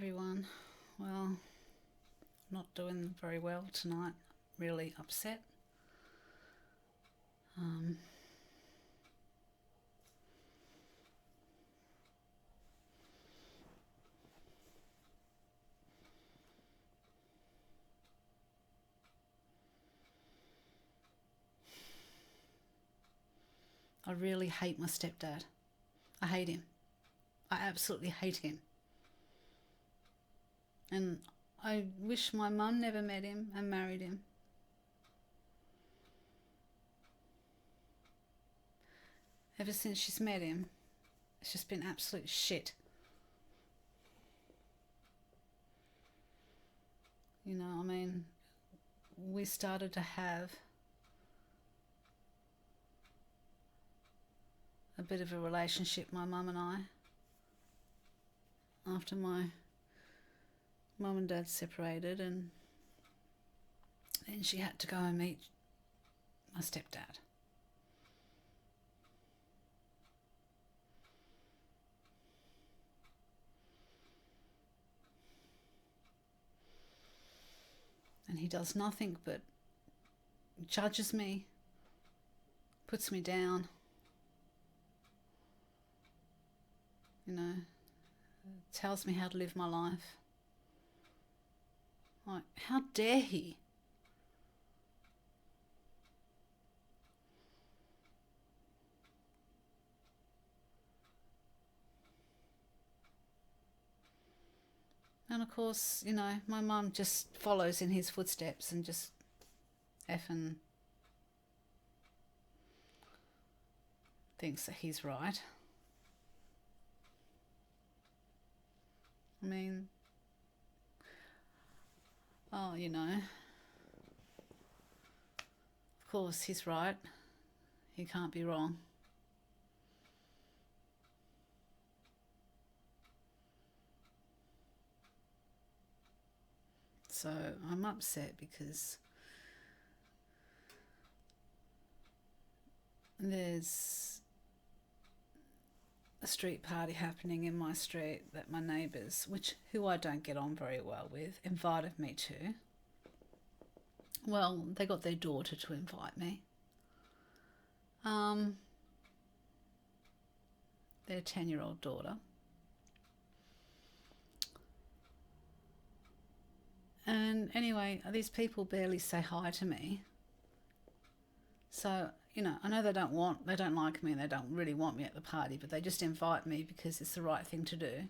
everyone. Well, not doing very well tonight. Really upset. Um, I really hate my stepdad. I hate him. I absolutely hate him. And I wish my mum never met him and married him. Ever since she's met him, it's just been absolute shit. We started to have a bit of a relationship, my mum and I, after my mum and dad separated, and then she had to go and meet my stepdad. And he does nothing but judges me, puts me down, tells me how to live my life. Like, how dare he? And of course, my mum just follows in his footsteps and just effing thinks that he's right. I mean, of course he's right. He can't be wrong. So I'm upset because there's a street party happening in my street that my neighbours, who I don't get on very well with, invited me to. Well, they got their daughter to invite me. Their 10-year-old daughter. And anyway, these people barely say hi to me. So, I know they don't like me and they don't really want me at the party, but they just invite me because it's the right thing to do.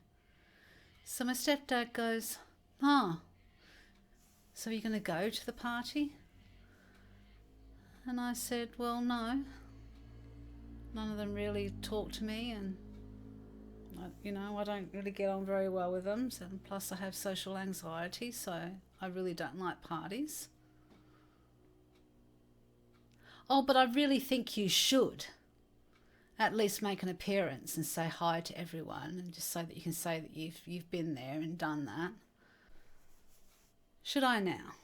So my stepdad goes, so are you going to go to the party? And I said, well, no. None of them really talk to me, and I don't really get on very well with them. So, plus I have social anxiety, so I really don't like parties. Oh, but I really think you should at least make an appearance and say hi to everyone, and just so that you can say that you've been there and done that. Should I now?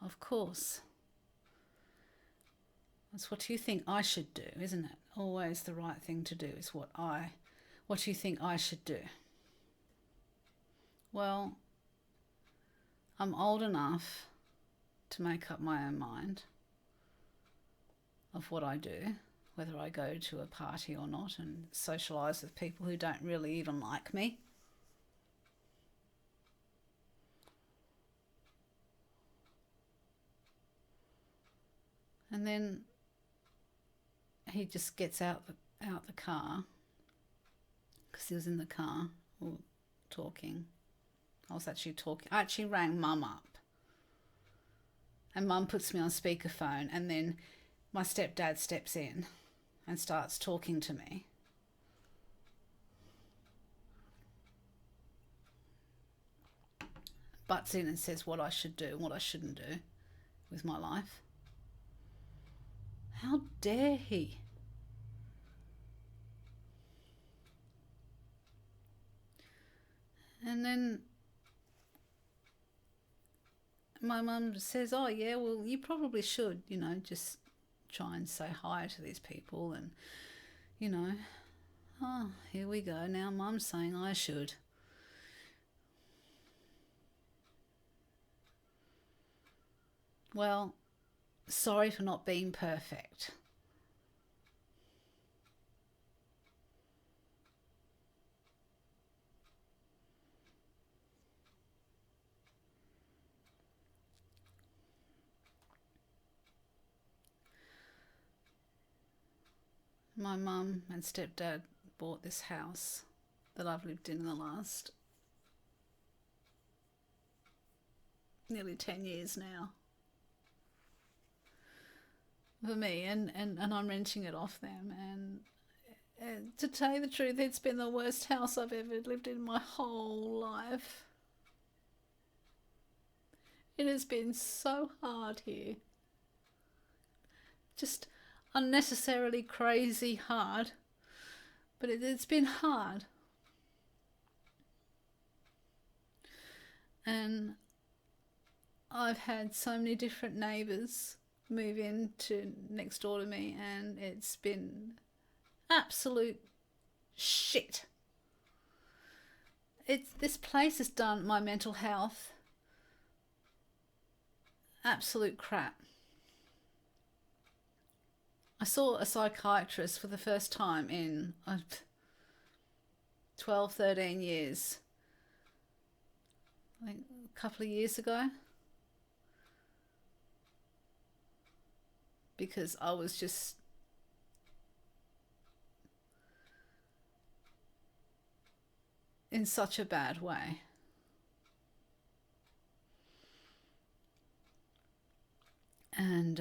Of course. That's what you think I should do, isn't it? Always the right thing to do is what you think I should do. Well, I'm old enough to make up my own mind of what I do, whether I go to a party or not, and socialise with people who don't really even like me. And then he just gets out the car, because he was in the car talking. I actually rang Mum up, and Mum puts me on speakerphone, and then my stepdad steps in and starts talking to me. Butts in and says what I should do and what I shouldn't do with my life. How dare he? And then my mum says, oh yeah, well, you probably should, just try and say hi to these people, and you know, oh, here we go. Now Mum's saying I should. Well, sorry for not being perfect. My mum and stepdad bought this house that I've lived in the last nearly 10 years now for me, and I'm renting it off them. And to tell you the truth, it's been the worst house I've ever lived in my whole life. It has been so hard here. Just unnecessarily crazy hard. But it's been hard. And I've had so many different neighbours move in to next door to me, and it's been absolute shit. This place has done my mental health absolute crap. I saw a psychiatrist for the first time in 12, 13 years. I think a couple of years ago. Because I was just in such a bad way. And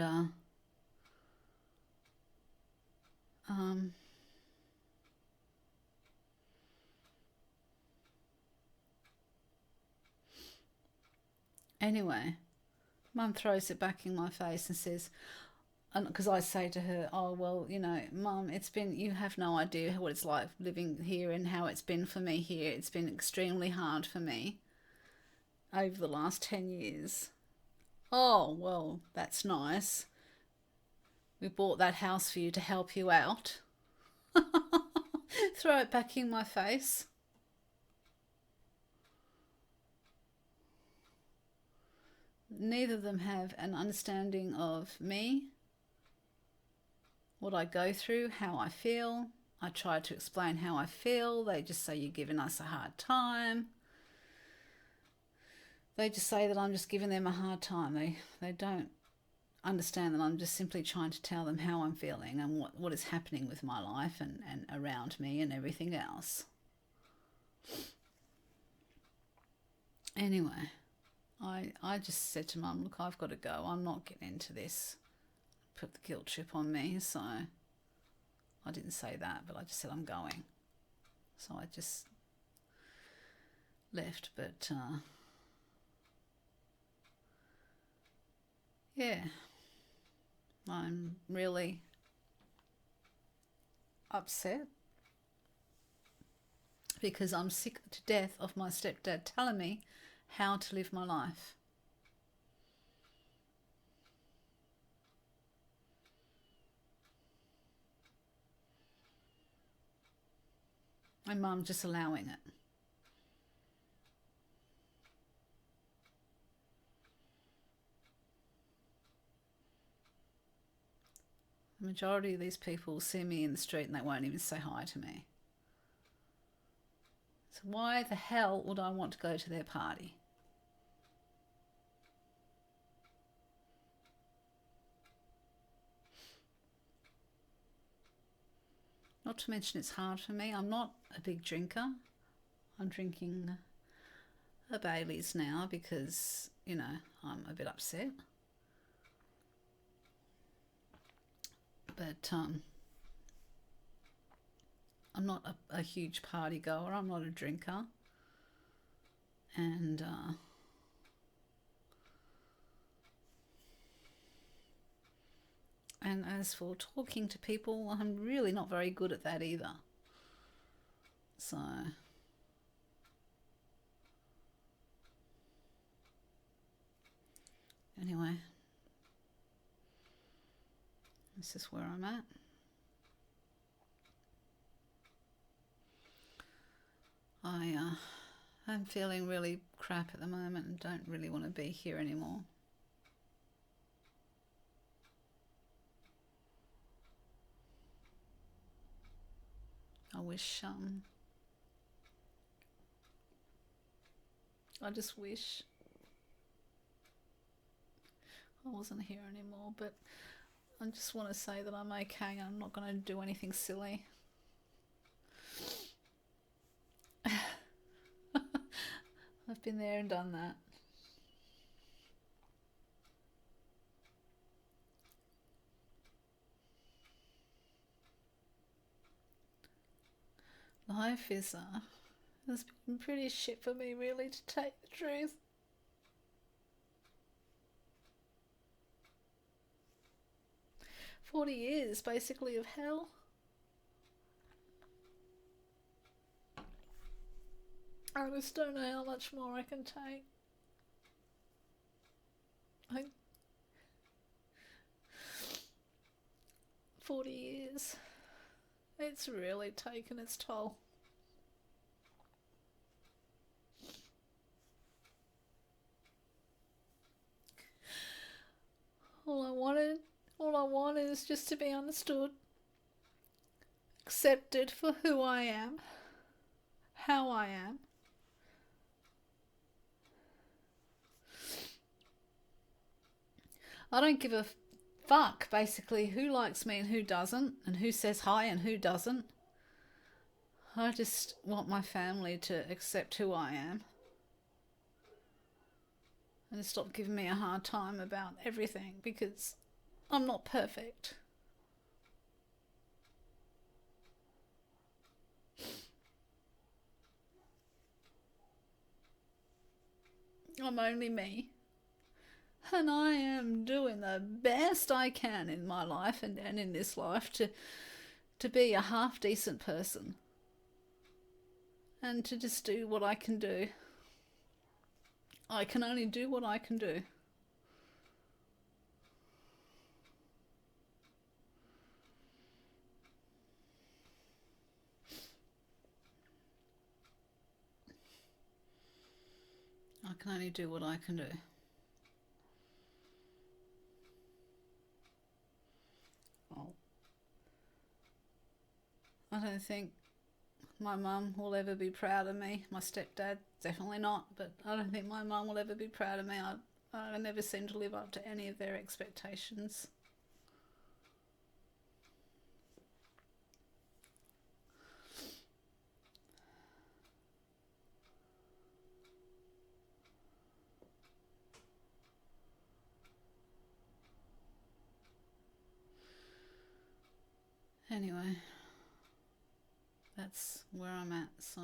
anyway, Mum throws it back in my face and says, because I say to her, oh, well, you know, Mum, you have no idea what it's like living here and how it's been for me here. It's been extremely hard for me over the last 10 years. Oh, well, that's nice. We bought that house for you to help you out. Throw it back in my face. Neither of them have an understanding of me, what I go through, how I feel. I try to explain how I feel. They just say, you're giving us a hard time. They just say that I'm just giving them a hard time. They don't understand that I'm just simply trying to tell them how I'm feeling and what is happening with my life and around me and everything else. Anyway, I just said to Mum, look, I've got to go. I'm not getting into this. Put the guilt trip on me, so I didn't say that, but I just said I'm going. So I just left, but yeah, I'm really upset because I'm sick to death of my stepdad telling me how to live my life. My Mum just allowing it. The majority of these people see me in the street and they won't even say hi to me. So why the hell would I want to go to their party? Not to mention it's hard for me. I'm not a big drinker. I'm drinking a Baileys now because, you know, I'm a bit upset. But I'm not a huge party goer. I'm not a drinker. And as for talking to people, I'm really not very good at that either. So anyway, That's just where I'm at. I'm feeling really crap at the moment and don't really want to be here anymore. I just wish I wasn't here anymore, but I just want to say that I'm okay. I'm not going to do anything silly. I've been there and done that. Life has been pretty shit for me, really, to take the truth. "40 years, basically, of hell. I just don't know how much more I can take. 40 years. It's really taken its toll. All I want is just to be understood, accepted for who I am, how I am. I don't give a fuck, basically, who likes me and who doesn't, and who says hi and who doesn't. I just want my family to accept who I am and to stop giving me a hard time about everything, because I'm not perfect. I'm only me. And I am doing the best I can in my life and in this life to be a half decent person. And to just do what I can do. I can only do what I can do. I can only do what I can do. Oh. I don't think my mum will ever be proud of me. My stepdad, definitely not, but I don't think my mum will ever be proud of me. I never seem to live up to any of their expectations. Anyway, that's where I'm at, so